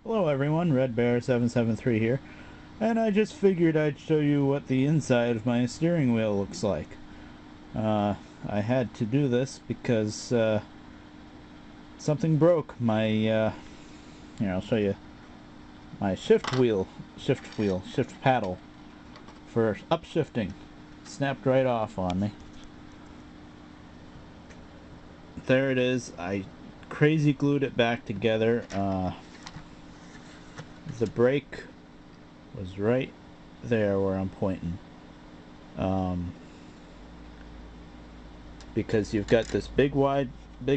Hello everyone, RedBear773 here, and I just figured I'd show you what the inside of my steering wheel looks like. I had to do this because something broke. Here I'll show you my shift paddle for upshifting. Snapped right off on me. There it is. I crazy glued it back together. The brake was right there where I'm pointing. Because you've got this big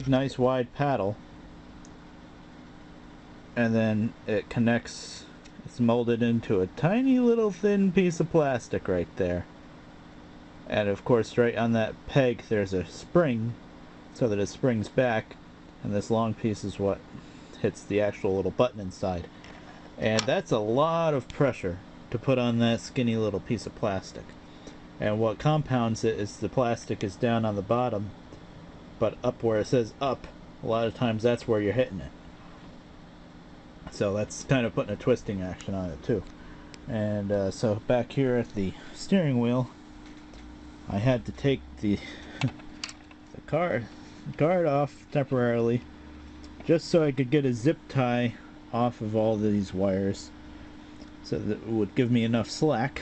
nice wide paddle, and then it connects, it's molded into a tiny little thin piece of plastic right there. And of course right on that peg there's a spring so that it springs back, and this long piece is what hits the actual little button inside. And that's a lot of pressure to put on that skinny little piece of plastic. And what compounds it is the plastic is down on the bottom, but up where it says up, a lot of times that's where you're hitting it. So that's kind of putting a twisting action on it too. And so back here at the steering wheel, I had to take the guard off temporarily, just so I could get a zip tie off of all these wires, so that it would give me enough slack.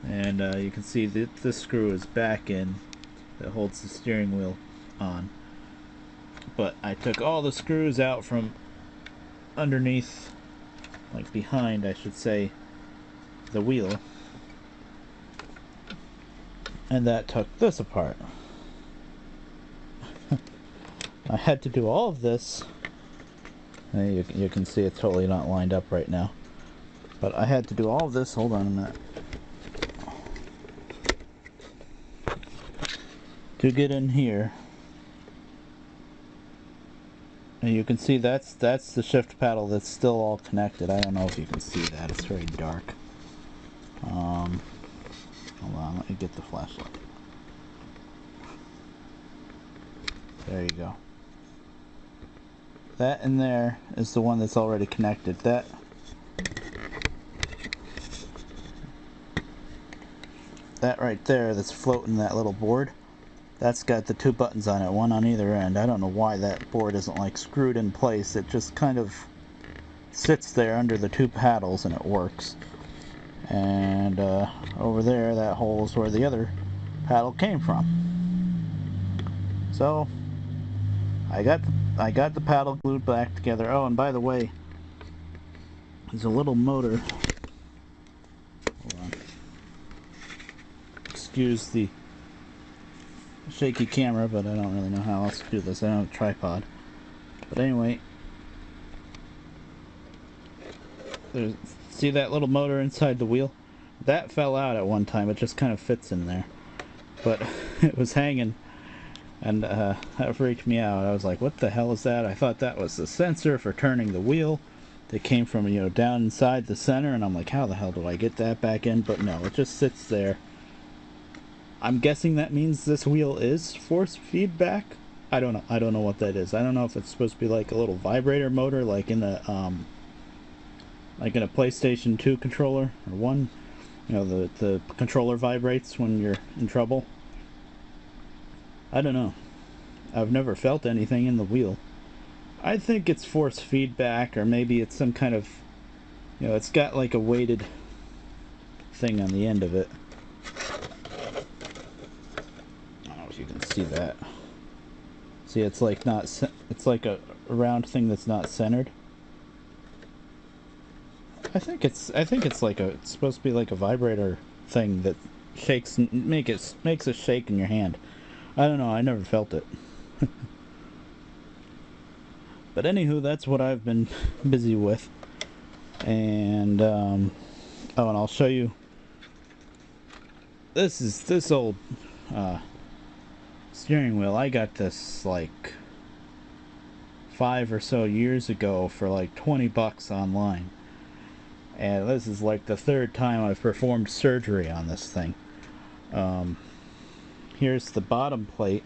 And you can see that this screw is back in that holds the steering wheel on. But I took all the screws out from underneath, like behind I should say, the wheel, and that took this apart. I had to do all of this. You can see it's totally not lined up right now, but I had to do all of this. Hold on a minute. To get in here, and you can see that's the shift paddle that's still all connected. I don't know if you can see that, it's very dark. Hold on, let me get the flashlight. There you go. That in there is the one that's already connected. That right there that's floating, that little board, that's got the two buttons on it, one on either end. I don't know why that board isn't like screwed in place. It just kind of sits there under the two paddles and it works. And over there, that hole is where the other paddle came from. So I got the paddle glued back together. Oh, and by the way, there's a little motor. Hold on. Excuse the shaky camera, but I don't really know how else to do this. I don't have a tripod. But anyway, see that little motor inside the wheel? That fell out at one time. It just kind of fits in there. But it was hanging, and that freaked me out. I was like, what the hell is that? I thought that was the sensor for turning the wheel that came from, you know, down inside the center, and I'm like, how the hell do I get that back in? But no, it just sits there. I'm guessing that means this wheel is force feedback. I don't know. I don't know what that is. I don't know if it's supposed to be like a little vibrator motor, like in a PlayStation 2 controller or 1. You know, the controller vibrates when you're in trouble. I don't know. I've never felt anything in the wheel. I think it's force feedback, or maybe it's some kind of, you know, it's got like a weighted thing on the end of it. I don't know if you can see that. See, it's like it's like a round thing that's not centered. I think it's like it's supposed to be like a vibrator thing that shakes, makes a shake in your hand. I don't know, I never felt it. But anywho, that's what I've been busy with. And oh, and I'll show you. This old steering wheel. I got this like 5 or so years ago for like 20 bucks online. And this is like the third time I've performed surgery on this thing. Here's the bottom plate,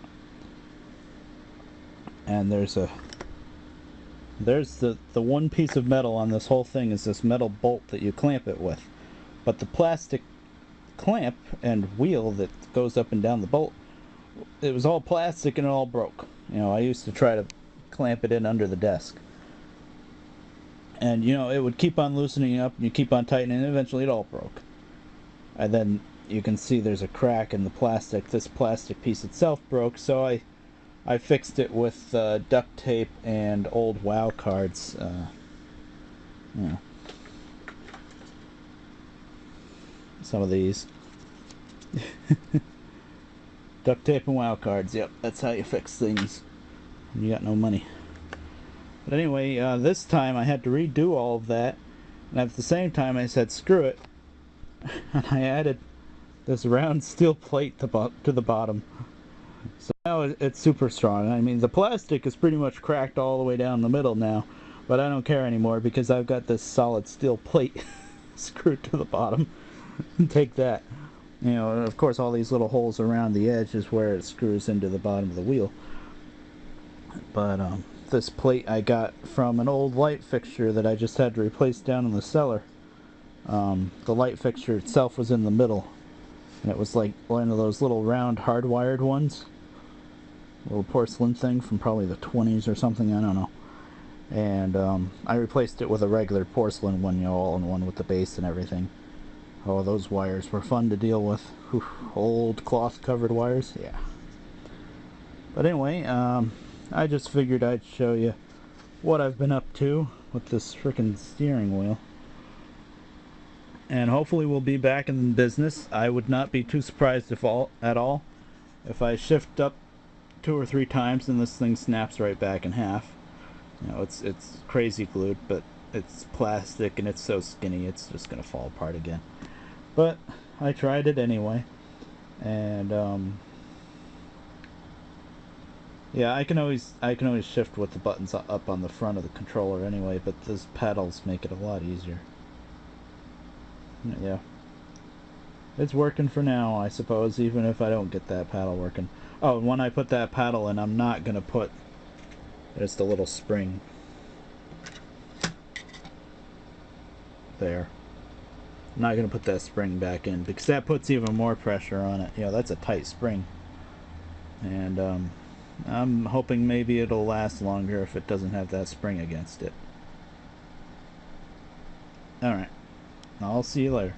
and there's a There's the one piece of metal on this whole thing is this metal bolt that you clamp it with. But the plastic clamp and wheel that goes up and down the bolt, it was all plastic and it all broke. You know, I used to try to clamp it in under the desk. And, you know, it would keep on loosening up and you keep on tightening and eventually it all broke. And then you can see there's a crack in the plastic. This plastic piece itself broke, so I fixed it with duct tape and old WoW cards. You know, some of these. Duct tape and WoW cards, yep, that's how you fix things when you got no money. But anyway, this time I had to redo all of that, and at the same time I said screw it, and I added this round steel plate to the bottom. So now it's super strong. I mean, the plastic is pretty much cracked all the way down the middle now, but I don't care anymore because I've got this solid steel plate screwed to the bottom. Take that. You know, of course all these little holes around the edge is where it screws into the bottom of the wheel. But this plate I got from an old light fixture that I just had to replace down in the cellar. The light fixture itself was in the middle, and it was like one of those little round hardwired ones. Little porcelain thing from probably the 20s or something, I don't know. And I replaced it with a regular porcelain one, you know, all in one with the base and everything. Oh, those wires were fun to deal with. Whew, old cloth covered wires, yeah. But anyway, I just figured I'd show you what I've been up to with this frickin' steering wheel. And hopefully we'll be back in business. I would not be too surprised at all if I shift up 2 or 3 times and this thing snaps right back in half. You know, it's crazy glued, but it's plastic and it's so skinny it's just gonna fall apart again. But I tried it anyway, and yeah, I can always shift with the buttons up on the front of the controller anyway, but those pedals make it a lot easier. Yeah, it's working for now, I suppose, even if I don't get that paddle working. Oh, and when I put that paddle in, I'm not gonna put just a little spring there. I'm not going to put that spring back in because that puts even more pressure on it. You know, that's a tight spring. And I'm hoping maybe it'll last longer if it doesn't have that spring against it. Alright, I'll see you later.